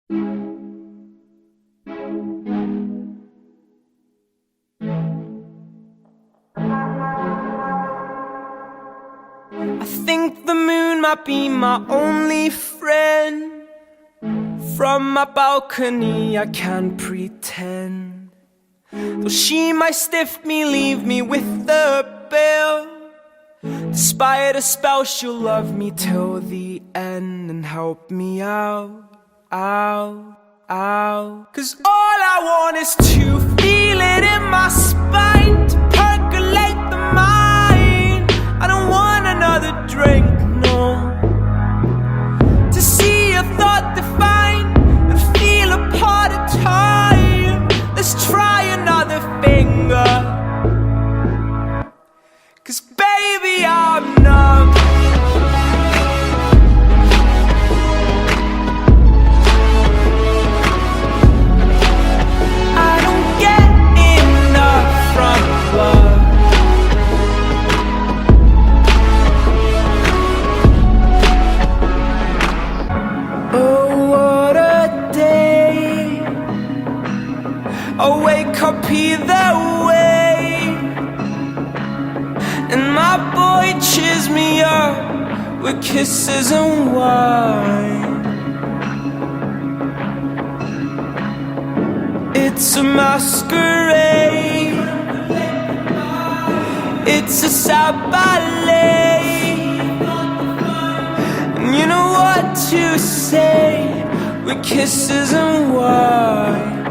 I think the moon might be my only friend. From my balcony I can't pretend, though she might stiff me, leave me with the bill. Despite a spell, she'll love me till the end and help me out. 'Cause all I want is to feel it in my spine, to percolate the mind. I don't want another drink, no. To see a thought defined and feel a part of time. Let's try another finger, 'cause baby I'm numb. I don't get enough from love. Oh, what a day. I wake up either way, and my boy cheers me up with kisses and wine. It's a masquerade, it's a sad ballet, and you know what to say with kisses and wine.